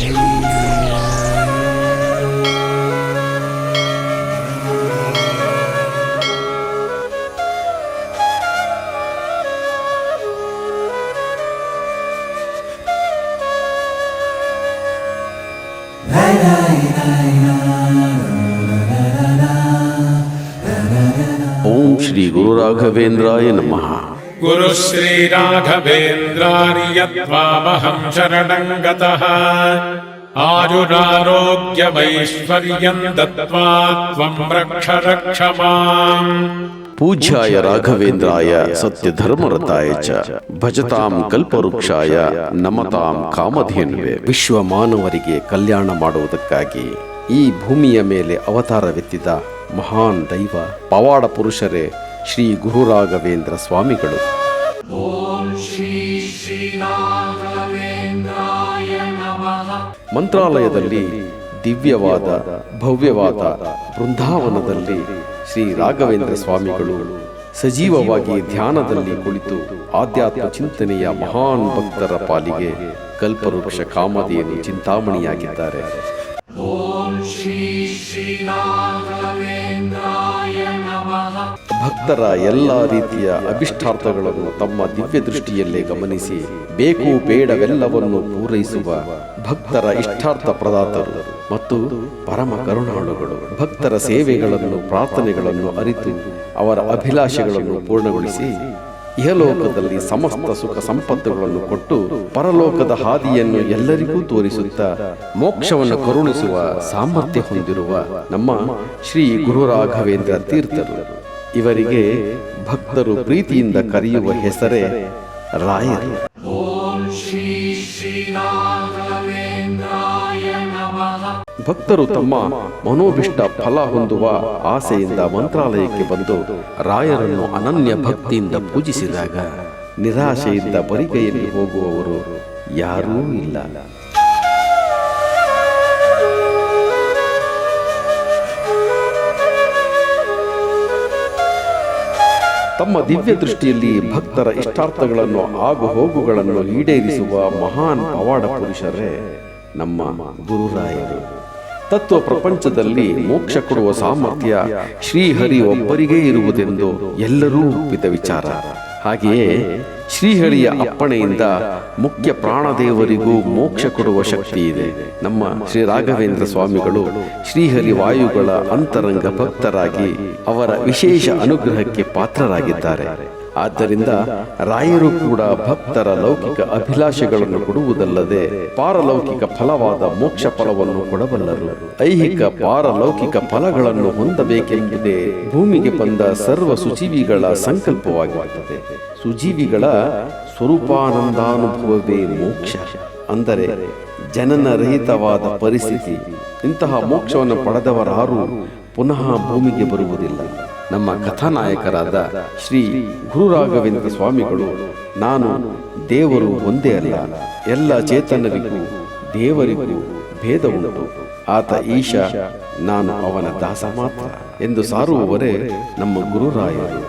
ಓಂ ಶ್ರೀ ಗುರು ರಾಘವೇಂದ್ರಾಯ ನಮಃ. ಗುರು ಶ್ರೀ ರಾಘವೇಂದ್ರಾರ್ಯತ್ವಾಮಹಂ ಶರಣಂ ಗತಃ. ಆಯುರಾರೋಗ್ಯವೈಶ್ವರ್ಯಂ ದತ್ವಾ ತ್ವಂ ರಕ್ಷ ರಕ್ಷ ಮಾಂ. ಪೂಜ್ಯಾಯ ರಾಘವೇಂದ್ರಾಯ ಸತ್ಯಧರ್ಮರತಾಯ ಚ ಭಜತಾಂ ಕಲ್ಪವೃಕ್ಷಾಯ ನಮತಾಂ ಕಾಮಧೇನುವೆ. ವಿಶ್ವ ಮಾನವರಿಗೆ ಕಲ್ಯಾಣ ಮಾಡುವುದಕ್ಕಾಗಿ ಈ ಭೂಮಿಯ ಮೇಲೆ ಅವತಾರವೆತ್ತಿದ ಮಹಾನ್ ದೈವ ಪವಾಡ ಪುರುಷರೇ ಶ್ರೀ ಗುರು ರಾಘವೇಂದ್ರ ಸ್ವಾಮಿಗಳು. ಮಂತ್ರಾಲಯದಲ್ಲಿ ದಿವ್ಯವಾದ ಭವ್ಯವಾದ ಬೃಂದಾವನದಲ್ಲಿ ಶ್ರೀ ರಾಘವೇಂದ್ರ ಸ್ವಾಮಿಗಳು ಸಜೀವವಾಗಿ ಧ್ಯಾನದಲ್ಲಿ ಕುಳಿತು ಆಧ್ಯಾತ್ಮ ಚಿಂತನೆಯ ಮಹಾನ್ ಭಕ್ತರ ಪಾಲಿಗೆ ಕಲ್ಪವೃಕ್ಷ ಕಾಮಧೇನು ಚಿಂತಾಮಣಿಯಾಗಿದ್ದಾರೆ. ಭಕ್ತರ ಎಲ್ಲ ರೀತಿಯ ಅಭಿಷ್ಟಾರ್ಥಗಳನ್ನು ತಮ್ಮ ದಿವ್ಯ ದೃಷ್ಟಿಯಲ್ಲೇ ಗಮನಿಸಿ ಬೇಕು ಬೇಡವೆಲ್ಲವನ್ನು ಪೂರೈಸುವ ಭಕ್ತರ ಇಷ್ಟಾರ್ಥ ಪ್ರದಾತರು ಮತ್ತು ಪರಮ ಕರುಣಾಳುಗಳು. ಭಕ್ತರ ಸೇವೆಗಳನ್ನು ಪ್ರಾರ್ಥನೆಗಳನ್ನು ಅರಿತು ಅವರ ಅಭಿಲಾಷೆಗಳನ್ನು ಪೂರ್ಣಗೊಳಿಸಿ ಇಹಲೋಕದಲ್ಲಿ ಸಮಸ್ತ ಸುಖ ಸಂಪತ್ತುಗಳನ್ನು ಕೊಟ್ಟು ಪರಲೋಕದ ಹಾದಿಯನ್ನು ಎಲ್ಲರಿಗೂ ತೋರಿಸುತ್ತಾ ಮೋಕ್ಷವನ್ನು ಕರುಣಿಸುವ ಸಾಮರ್ಥ್ಯ ಹೊಂದಿರುವ ನಮ್ಮ ಶ್ರೀ ಗುರು ರಾಘವೇಂದ್ರ ತೀರ್ಥರು. ಇವರಿಗೆ ಭಕ್ತರು ಪ್ರೀತಿಯಿಂದ ಕರೆಯುವ ಹೆಸರೇ ರಾಯರು. ಭಕ್ತರು ತಮ್ಮ ಮನೋಭಿಷ್ಟ ಫಲ ಹೊಂದುವ ಆಸೆಯಿಂದ ಮಂತ್ರಾಲಯಕ್ಕೆ ಬಂದು ರಾಯರನ್ನು ಅನನ್ಯ ಭಕ್ತಿಯಿಂದ ಪೂಜಿಸಿದಾಗ ನಿರಾಶೆಯಿಂದ ಬರಿಗೈಯಲ್ಲಿ ಹೋಗುವವರು ಯಾರೂ ಇಲ್ಲ. ತಮ್ಮ ದಿವ್ಯ ದೃಷ್ಟಿಯಲ್ಲಿ ಭಕ್ತರ ಇಷ್ಟಾರ್ಥಗಳನ್ನು ಆಗು ಹೋಗುಗಳನ್ನು ಈಡೇರಿಸುವ ಮಹಾನ್ ಪವಾಡ ಪುರುಷರೇ ನಮ್ಮ ಗುರುರಾಯರು. ತತ್ವ ಪ್ರಪಂಚದಲ್ಲಿ ಮೋಕ್ಷ ಕೊಡುವ ಸಾಮರ್ಥ್ಯ ಶ್ರೀಹರಿ ಒಬ್ಬರಿಗೇ ಇರುವುದೆಂದು ಎಲ್ಲರೂ ಒಪ್ಪಿದ ವಿಚಾರ. ಹಾಗೆಯೇ ಶ್ರೀಹರಿಯ ಅಪ್ಪಣೆಯಿಂದ ಮುಖ್ಯ ಪ್ರಾಣದೇವರಿಗೂ ಮೋಕ್ಷ ಕೊಡುವ ಶಕ್ತಿ ಇದೆ. ನಮ್ಮ ಶ್ರೀ ರಾಘವೇಂದ್ರ ಸ್ವಾಮಿಗಳು ಶ್ರೀಹರಿ ವಾಯುಗಳ ಅಂತರಂಗ ಭಕ್ತರಾಗಿ ಅವರ ವಿಶೇಷ ಅನುಗ್ರಹಕ್ಕೆ ಪಾತ್ರರಾಗಿದ್ದಾರೆ. ಆದ್ದರಿಂದ ರಾಯರು ಕೂಡ ಭಕ್ತರ ಲೌಕಿಕ ಅಭಿಲಾಷೆಗಳನ್ನು ಕೊಡುವುದಲ್ಲದೆ ಪಾರಲೌಕಿಕ ಫಲವಾದ ಮೋಕ್ಷ ಫಲವನ್ನು ಕೊಡಬಲ್ಲರು. ಐಹಿಕ ಪಾರಲೌಕಿಕ ಫಲಗಳನ್ನು ಹೊಂದಬೇಕೆಂಬುದೇ ಭೂಮಿಗೆ ಬಂದ ಸರ್ವ ಸುಜೀವಿಗಳ ಸಂಕಲ್ಪವಾಗಿರುತ್ತದೆ. ಸುಜೀವಿಗಳ ಸ್ವರೂಪಾನಂದಾನುಭವವೇ ಮೋಕ್ಷ, ಅಂದರೆ ಜನನ ರಹಿತವಾದ ಪರಿಸ್ಥಿತಿ. ಇಂತಹ ಮೋಕ್ಷವನ್ನು ಪಡೆದವರಾರೂ ಪುನಃ ಭೂಮಿಗೆ ಬರುವುದಿಲ್ಲ. ನಮ್ಮ ಕಥಾನಾಯಕರಾದ ಶ್ರೀ ಗುರು ರಾಘವೇಂದ್ರ ಸ್ವಾಮಿಗಳು ನಾನು ದೇವರು ಒಂದೇ ಅಲ್ಲ, ಎಲ್ಲ ಚೇತನರಿಗೂ ದೇವರಿಗೂ ಭೇದ ಉಂಟು, ಆತ ಈಶ, ನಾನು ಅವನ ದಾಸ ಮಾತ್ರ ಎಂದು ಸಾರುವವರೇ ನಮ್ಮ ಗುರುರಾಯರು.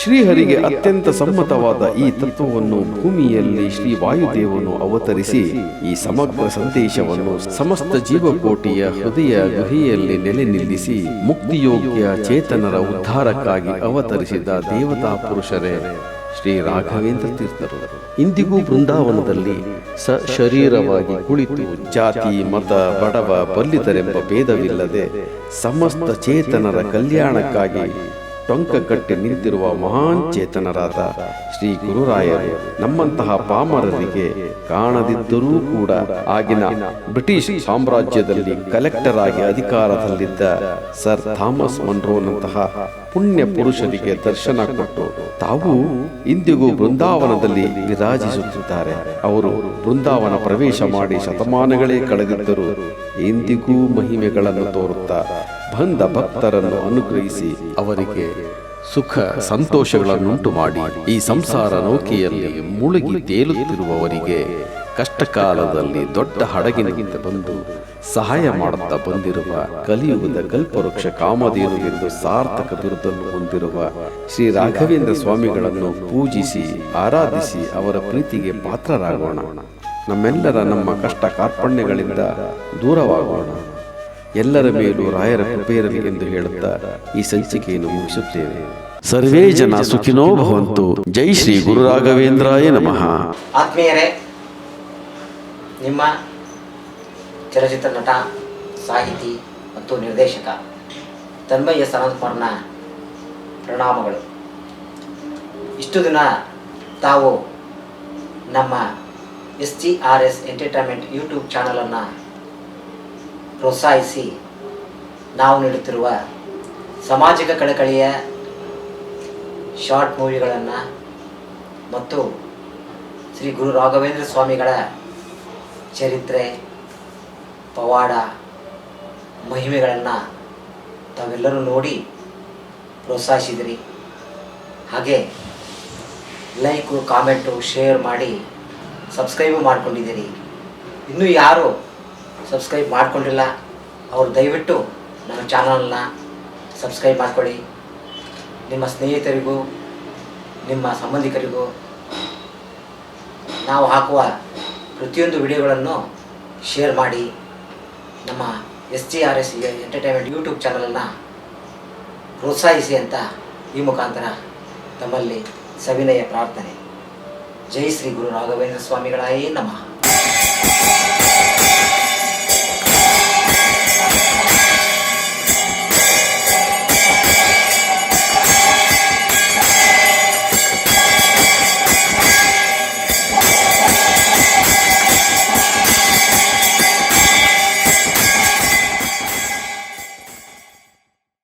ಶ್ರೀಹರಿಗೆ ಅತ್ಯಂತ ಸಮ್ಮತವಾದ ಈ ತತ್ವವನ್ನು ಭೂಮಿಯಲ್ಲಿ ಶ್ರೀ ವಾಯುದೇವನು ಅವತರಿಸಿ ಈ ಸಮಗ್ರ ಸಂದೇಶವನ್ನು ಸಮಸ್ತ ಜೀವಕೋಟಿಯ ಹೃದಯ ಗುಹೆಯಲ್ಲಿ ನೆಲೆ ನಿಲ್ಲಿಸಿ ಮುಕ್ತಿಯೋಗ್ಯ ಚೇತನರ ಉದ್ಧಾರಕ್ಕಾಗಿ ಅವತರಿಸಿದ ದೇವತಾ ಪುರುಷರೇ ಶ್ರೀ ರಾಘವೇಂದ್ರ ತೀರ್ಥರು. ಇಂದಿಗೂ ಬೃಂದಾವನದಲ್ಲಿ ಶರೀರವಾಗಿ ಕುಳಿತು ಜಾತಿ ಮತ ಬಡವ ಬಲ್ಲಿದರೆಂಬ ಭೇದವಿಲ್ಲದೆ ಸಮಸ್ತ ಚೇತನರ ಕಲ್ಯಾಣಕ್ಕಾಗಿ ಟೊಂಕ ಕಟ್ಟಿ ನಿಂತಿರುವ ಮಹಾನ್ ಚೇತನರಾದ ಶ್ರೀ ಗುರುರಾಯರು ನಮ್ಮಂತಹ ಪಾಮರರಿಗೆ ಕಾಣದಿದ್ದರೂ ಕೂಡ ಆಗಿನ ಬ್ರಿಟಿಷ್ ಸಾಮ್ರಾಜ್ಯದಲ್ಲಿ ಕಲೆಕ್ಟರ್ ಆಗಿ ಅಧಿಕಾರದಲ್ಲಿದ್ದ ಸರ್ ಥಾಮಸ್ ಮನ್ರೋನಂತಹ ಪುಣ್ಯ ಪುರುಷರಿಗೆ ದರ್ಶನ ಕೊಟ್ಟು ತಾವು ಇಂದಿಗೂ ಬೃಂದಾವನದಲ್ಲಿ ವಿರಾಜಿಸುತ್ತಿದ್ದಾರೆ. ಅವರು ಬೃಂದಾವನ ಪ್ರವೇಶ ಮಾಡಿ ಶತಮಾನಗಳೇ ಕಳೆದಿದ್ದರೂ ಇಂದಿಗೂ ಮಹಿಮೆಗಳನ್ನು ತೋರುತ್ತಾ ಬಂದ ಭಕ್ತರನ್ನು ಅನುಗ್ರಹಿಸಿ ಅವರಿಗೆ ಸುಖ ಸಂತೋಷಗಳನ್ನುಂಟು ಮಾಡಿ ಈ ಸಂಸಾರ ನೌಕೆಯಲ್ಲಿ ಮುಳುಗಿ ತೇಲುತ್ತಿರುವವರಿಗೆ ಕಷ್ಟಕಾಲದಲ್ಲಿ ದೊಡ್ಡ ಹಡಗಿನಿಂದ ಬಂದು ಸಹಾಯ ಮಾಡುತ್ತಾ ಬಂದಿರುವ ಕಲಿಯುಗದ ಕಲ್ಪವೃಕ್ಷ ಕಾಮಧೇನುವೆಂದು ಸಾರ್ಥಕ ಬಿರುದನ್ನು ಹೊಂದಿರುವ ಶ್ರೀ ರಾಘವೇಂದ್ರ ಸ್ವಾಮಿಗಳನ್ನು ಪೂಜಿಸಿ ಆರಾಧಿಸಿ ಅವರ ಪ್ರೀತಿಗೆ ಪಾತ್ರರಾಗೋಣ. ನಮ್ಮೆಲ್ಲರ ನಮ್ಮ ಕಷ್ಟ ಕಾರ್ಪಣ್ಯಗಳಿಂದ ದೂರವಾಗೋಣ. ಎಲ್ಲರ ಮೇಲೂ ರಾಯರ ಕೃಪೆಯಿರಲಿ ಎಂದು ಹೇಳುತ್ತಾ ಈ ಸಂಚಿಕೆಯನ್ನು ಮುಗಿಸುತ್ತೇವೆ. ಸರ್ವೇ ಜನ ಸುಖಿನೋ ಭವಂತು. ಜೈ ಶ್ರೀ ಗುರು ರಾಘವೇಂದ್ರಾಯ ನಮಃ. ಆತ್ಮೀಯರೇ, ನಿಮ್ಮ ಚಲನಚಿತ್ರ ನಟ, ಸಾಹಿತಿ ಮತ್ತು ನಿರ್ದೇಶಕ ತನ್ಮಯ್ಯ ಸನತ್ಕುಮಾರ್ನ ಪ್ರಣಾಮಗಳು. ಇಷ್ಟು ದಿನ ತಾವು ನಮ್ಮ SGRS ಎಂಟರ್ಟೈನ್ಮೆಂಟ್ ಯೂಟ್ಯೂಬ್ ಚಾನಲನ್ನು ಪ್ರೋತ್ಸಾಹಿಸಿ ನಾವು ನೀಡುತ್ತಿರುವ ಸಾಮಾಜಿಕ ಕಳಕಳಿಯ ಶಾರ್ಟ್ ಮೂವಿಗಳನ್ನು ಮತ್ತು ಶ್ರೀ ಗುರು ರಾಘವೇಂದ್ರ ಸ್ವಾಮಿಗಳ ಚರಿತ್ರೆ, ಪವಾಡ, ಮಹಿಮೆಗಳನ್ನು ತಾವೆಲ್ಲರೂ ನೋಡಿ ಪ್ರೋತ್ಸಾಹಿಸಿದಿರಿ. ಹಾಗೆ ಲೈಕು, ಕಾಮೆಂಟು, ಶೇರ್ ಮಾಡಿ ಸಬ್ಸ್ಕ್ರೈಬು ಮಾಡ್ಕೊಂಡಿದ್ದೀರಿ. ಇನ್ನೂ ಯಾರು ಸಬ್ಸ್ಕ್ರೈಬ್ ಮಾಡ್ಕೊಂಡಿಲ್ಲ ಅವರು ದಯವಿಟ್ಟು ನಮ್ಮ ಚಾನಲ್ನ ಸಬ್ಸ್ಕ್ರೈಬ್ ಮಾಡ್ಕೊಳ್ಳಿ. ನಿಮ್ಮ ಸ್ನೇಹಿತರಿಗೂ ನಿಮ್ಮ ಸಂಬಂಧಿಕರಿಗೂ ನಾವು ಹಾಕುವ ಪ್ರತಿಯೊಂದು ವಿಡಿಯೋಗಳನ್ನು ಶೇರ್ ಮಾಡಿ. ನಮ್ಮ SGRS ಎಂಟರ್ಟೈನ್ಮೆಂಟ್ ಯೂಟ್ಯೂಬ್ ಚಾನಲನ್ನು ಪ್ರೋತ್ಸಾಹಿಸಿ ಅಂತ ಈ ಮುಖಾಂತರ ತಮ್ಮಲ್ಲಿ ಸವಿನಯ ಪ್ರಾರ್ಥನೆ. ಜೈ ಶ್ರೀ ಗುರು ರಾಘವೇಂದ್ರ ಸ್ವಾಮಿಗಳಾಯೇ ನಮಃ.